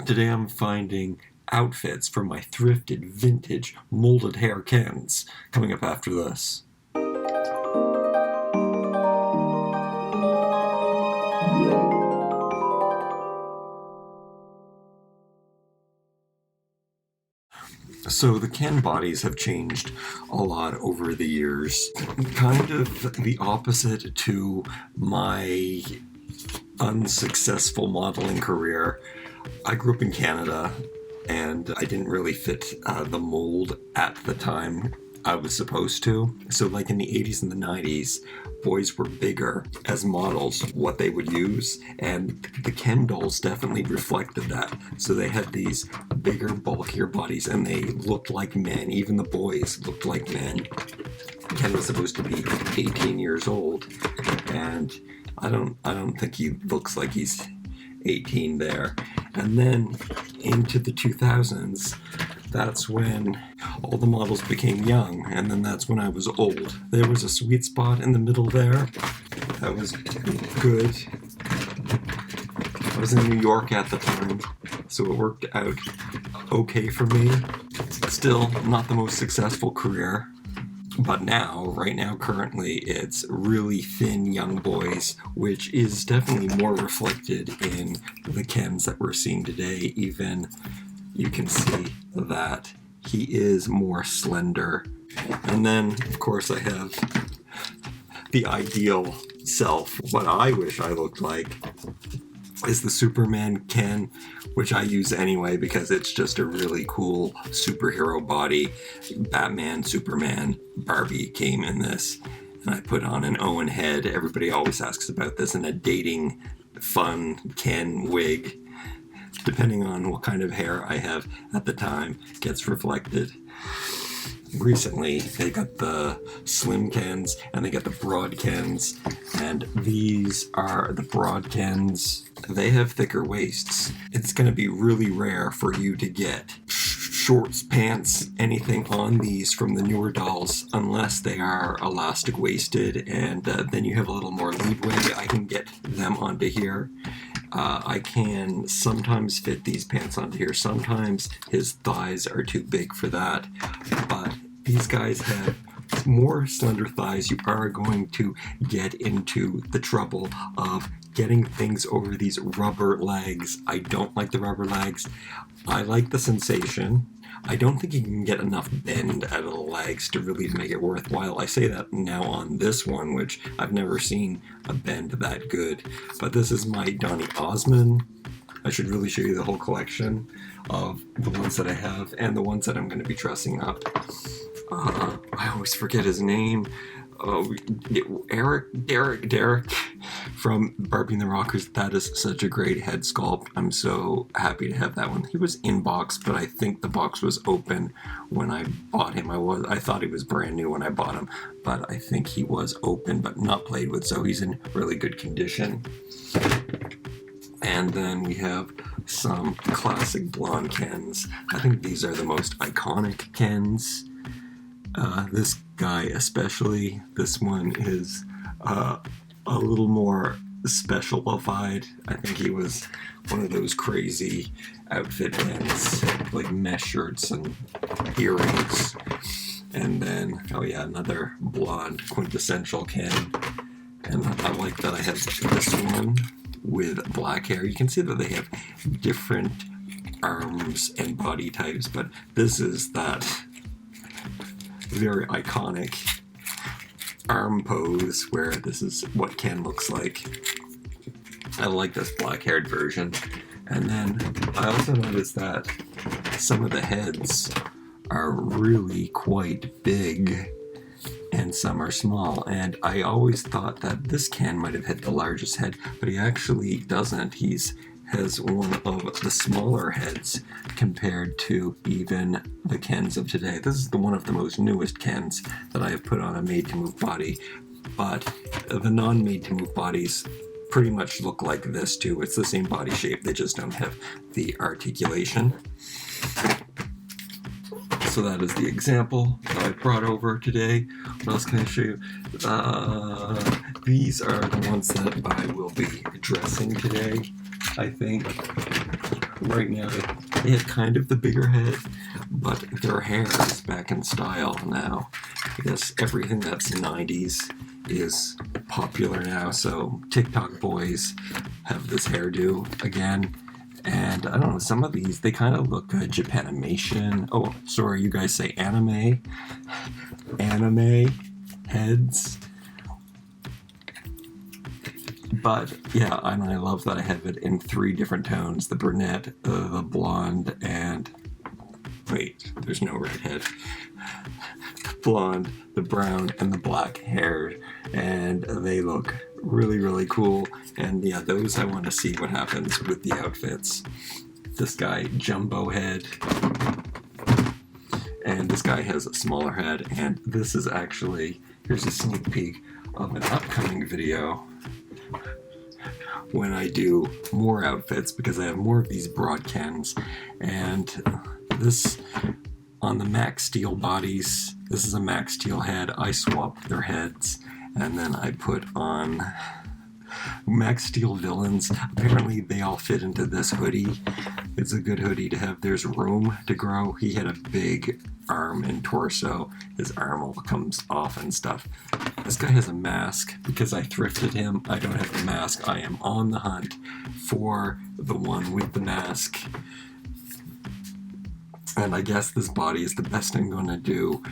Today I'm finding outfits for my thrifted vintage molded hair Kens coming up after this. So the Ken bodies have changed a lot over the years. Kind of the opposite to my unsuccessful modeling career. I grew up in Canada and I didn't really fit the mold at the time I was supposed to. So like in the 80s and the 90s, boys were bigger as models, what they would use, and the Ken dolls definitely reflected that. So they had these bigger, bulkier bodies and they looked like men. Even the boys looked like men. Ken was supposed to be 18 years old, and I don't think he looks like he's 18 there. And then into the 2000s, that's when all the models became young, and then that's when I was old. There was a sweet spot in the middle there. That was good. I was in New York at the time, so it worked out okay for me. Still not the most successful career. But right now, currently, it's really thin young boys, which is definitely more reflected in the Kens that we're seeing today. Even you can see that he is more slender. And then, of course, I have the ideal self. What I wish I looked like is the Superman Ken, which I use anyway because it's just a really cool superhero body. Batman, Superman, Barbie came in this, and I put on an Owen head. Everybody always asks about this, and a dating fun Ken wig, depending on what kind of hair I have at the time, gets reflected. Recently, they got the slim Kens and they got the broad Kens, and these are the broad Kens. They have thicker waists. It's going to be really rare for you to get shorts, pants, anything on these from the newer dolls unless they are elastic waisted, and then you have a little more leadway. I can get them onto here. I can sometimes fit these pants onto here. Sometimes his thighs are too big for that. But these guys have more slender thighs. You are going to get into the trouble of getting things over these rubber legs. I don't like the rubber legs. I like the sensation. I don't think you can get enough bend out of the legs to really make it worthwhile. I say that now on this one, which I've never seen a bend that good. But this is my Donny Osmond. I should really show you the whole collection of the ones that I have and the ones that I'm going to be dressing up. I always forget his name. Derek from Barbie and the Rockers. That is such a great head sculpt. I'm so happy to have that one. He was in box, but I think the box was open when I bought him. I thought he was brand new when I bought him, but I think he was open but not played with, so he's in really good condition. And then we have some classic blonde Kens. I think these are the most iconic Kens. This guy especially, this one is a little more specialified. I think he was one of those crazy outfit Kens, like mesh shirts and earrings. And then, another blonde quintessential Ken. And I like that I have this one with black hair. You can see that they have different arms and body types, but this is that very iconic arm pose where this is what Ken looks like. I like this black-haired version. And then I also noticed that some of the heads are really quite big and some are small, and I always thought that this Ken might have hit the largest head, but he actually doesn't. Has one of the smaller heads compared to even the Kens of today. This is one of the most newest Kens that I have put on a made-to-move body, but the non-made-to-move bodies pretty much look like this too. It's the same body shape, they just don't have the articulation. So that is the example that I brought over today. What else can I show you? These are the ones that I will be dressing today, I think. right now they have kind of the bigger head, but their hair is back in style now. I guess everything that's 90s is popular now, so TikTok boys have this hairdo again. And I don't know, some of these, they kind of look Japanimation. Oh, sorry, you guys say anime. Anime heads. But yeah, and I love that I have it in 3 different tones. The brunette, the blonde, and... Wait, there's no redhead. The blonde, the brown, and the black hair. And they look really, really cool. And yeah, those I want to see what happens with the outfits. This guy, jumbo head. And this guy has a smaller head. And this is actually, here's a sneak peek of an upcoming video when I do more outfits, because I have more of these broadkins. And this, on the Max Steel bodies, this is a Max Steel head. I swapped their heads, and then I put on Max Steel villains. Apparently they all fit into this hoodie. It's a good hoodie to have. There's room to grow. He had a big arm and torso. His arm all comes off and stuff. This guy has a mask. Because I thrifted him, I don't have the mask. I am on the hunt for the one with the mask. And I guess this body is the best I'm going to do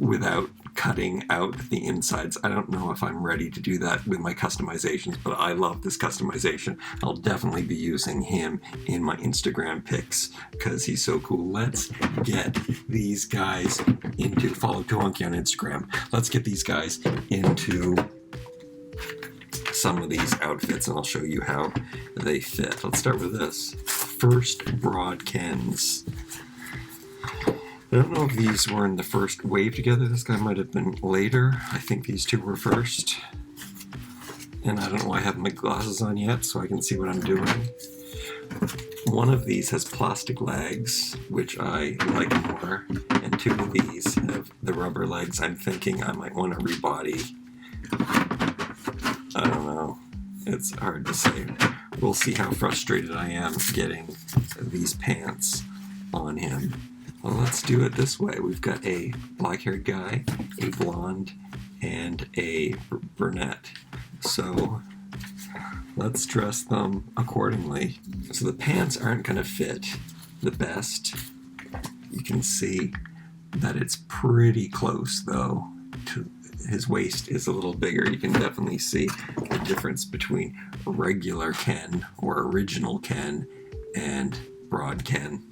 without cutting out the insides. I don't know if I'm ready to do that with my customizations, but I love this customization. I'll definitely be using him in my Instagram pics because he's so cool. Let's get these guys into, follow toohunky on Instagram. Let's get these guys into some of these outfits and I'll show you how they fit. Let's start with this. First, broadkins. I don't know if these were in the first wave together. This guy might have been later. I think these two were first. And I don't know why I have my glasses on yet, so I can see what I'm doing. One of these has plastic legs, which I like more. And 2 of these have the rubber legs. I'm thinking I might want to rebody. I don't know. It's hard to say. We'll see how frustrated I am getting these pants on him. Well, let's do it this way. We've got a black-haired guy, a blonde, and a brunette. So let's dress them accordingly. So the pants aren't going to fit the best. You can see that it's pretty close, though. His waist is a little bigger. You can definitely see the difference between regular Ken or original Ken and broad Ken.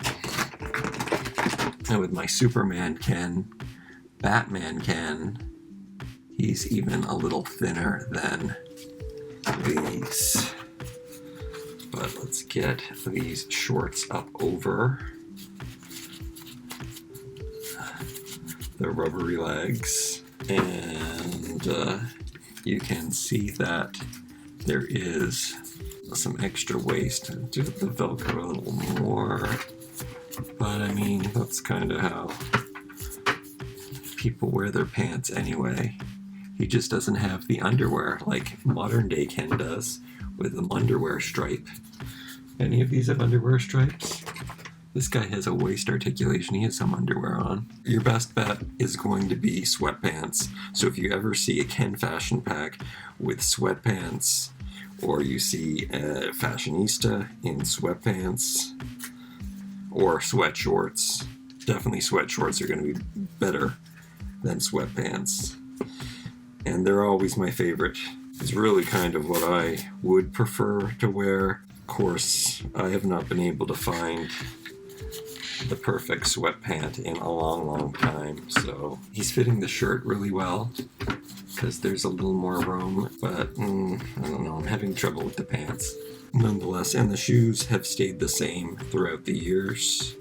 Now with my Superman Ken, Batman Ken, he's even a little thinner than these. But let's get these shorts up over the rubbery legs. And you can see that there is some extra waist. Do the Velcro a little more. But I mean, that's kind of how people wear their pants anyway. He just doesn't have the underwear like modern day Ken does with the underwear stripe. Any of these have underwear stripes? This guy has a waist articulation. He has some underwear on. Your best bet is going to be sweatpants. So if you ever see a Ken fashion pack with sweatpants, or you see a fashionista in sweatpants, or sweat shorts, definitely sweat shorts are going to be better than sweatpants. And they're always my favorite. It's really kind of what I would prefer to wear. Of course, I have not been able to find the perfect sweat pant in a long, long time. So he's fitting the shirt really well because there's a little more room, but I don't know, I'm having trouble with the pants. Nonetheless, and the shoes have stayed the same throughout the years.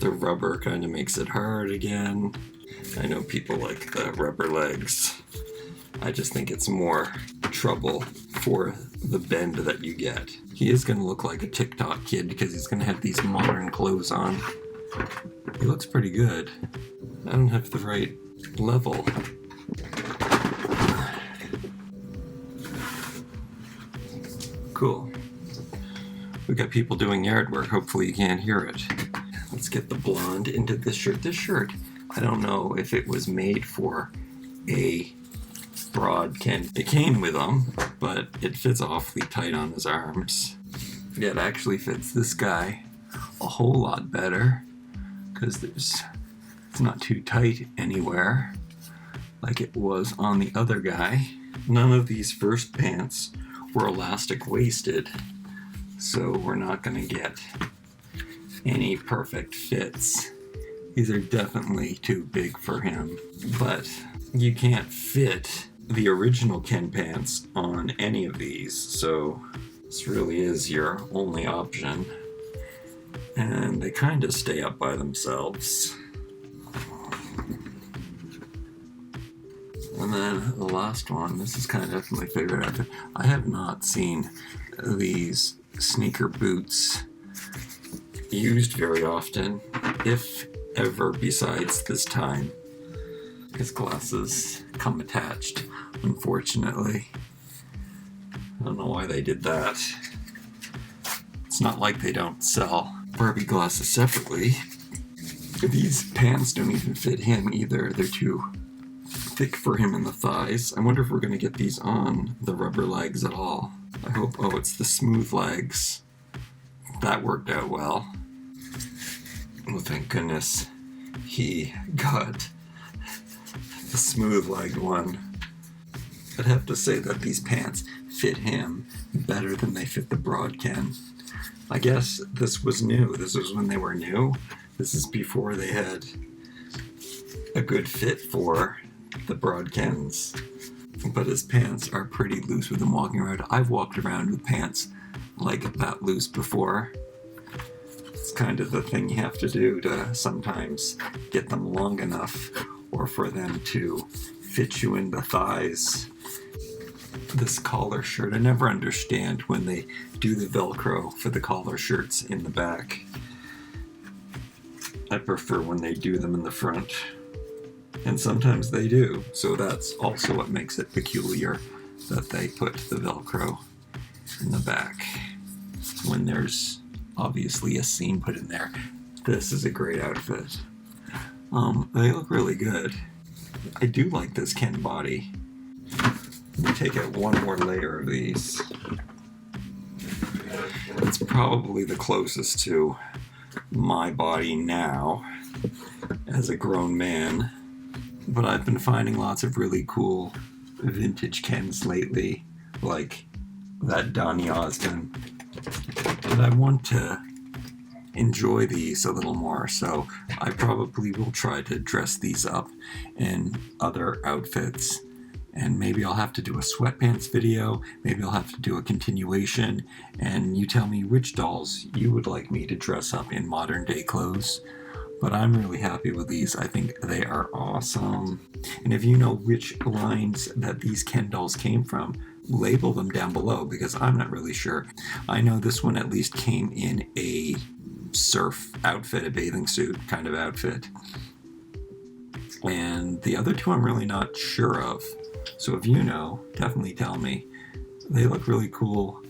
The rubber kind of makes it hard again. I know people like the rubber legs. I just think it's more trouble for the bend that you get. He is going to look like a TikTok kid because he's going to have these modern clothes on. He looks pretty good. I don't have the right level. Cool. We got people doing yard work. Hopefully you can't hear it. Let's get the blonde into this shirt. This shirt, I don't know if it was made for a broad Ken. It came with them, but it fits awfully tight on his arms. Yeah, it actually fits this guy a whole lot better because it's not too tight anywhere like it was on the other guy. None of these first pants were elastic waisted, so we're not going to get any perfect fits. These are definitely too big for him, but you can't fit the original Ken pants on any of these, so this really is your only option. And they kind of stay up by themselves. And then the last one, this is kind of my favorite outfit. I have not seen these sneaker boots used very often, if ever, besides this time. His glasses come attached, unfortunately. I don't know why they did that. It's not like they don't sell Barbie glasses separately. These pants don't even fit him either. They're too thick for him in the thighs. I wonder if we're going to get these on the rubber legs at all. I hope. Oh, it's the smooth legs. That worked out well. Oh, thank goodness he got the smooth-legged one. I'd have to say that these pants fit him better than they fit the broad Ken. I guess this was new. This was when they were new. This is before they had a good fit for the broad Kens. But his pants are pretty loose with him walking around. I've walked around with pants like that loose before. It's kind of the thing you have to do to sometimes get them long enough or for them to fit you in the thighs. This collar shirt, I never understand when they do the Velcro for the collar shirts in the back. I prefer when they do them in the front. And sometimes they do, so that's also what makes it peculiar that they put the Velcro in the back when there's obviously a seam put in there. This is a great outfit. They look really good. I do like this Ken body. Let me take out one more layer of these. It's probably the closest to my body now as a grown man. But I've been finding lots of really cool vintage Kens lately, like that Donny Osmond. But I want to enjoy these a little more, so I probably will try to dress these up in other outfits. And maybe I'll have to do a sweatpants video, maybe I'll have to do a continuation, and you tell me which dolls you would like me to dress up in modern day clothes. But I'm really happy with these. I think they are awesome. And if you know which lines that these Ken dolls came from, label them down below because I'm not really sure. I know this one at least came in a surf outfit, a bathing suit kind of outfit. And the other two I'm really not sure of. So if you know, definitely tell me. They look really cool.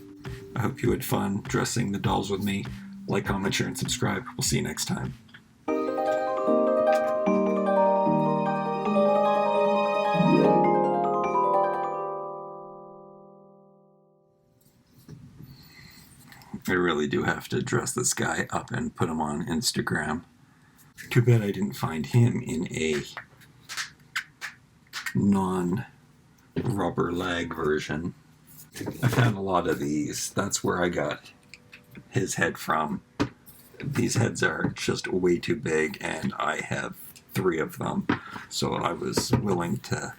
I hope you had fun dressing the dolls with me. Like, comment, share, and subscribe. We'll see you next time. I really do have to dress this guy up and put him on Instagram. Too bad I didn't find him in a non-rubber leg version. I found a lot of these. That's where I got his head from. These heads are just way too big, and I have 3 of them. So I was willing to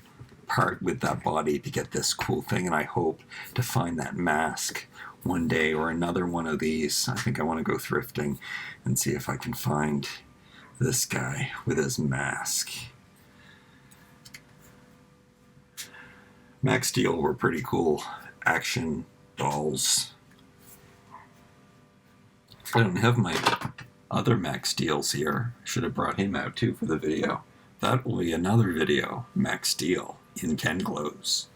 part with that body to get this cool thing, and I hope to find that mask one day or another one of these. I think I want to go thrifting and see if I can find this guy with his mask. Max Steel were pretty cool action dolls. I don't have my other Max Steels here. Should have brought him out too for the video. That will be another video, Max Steel in Ken clothes.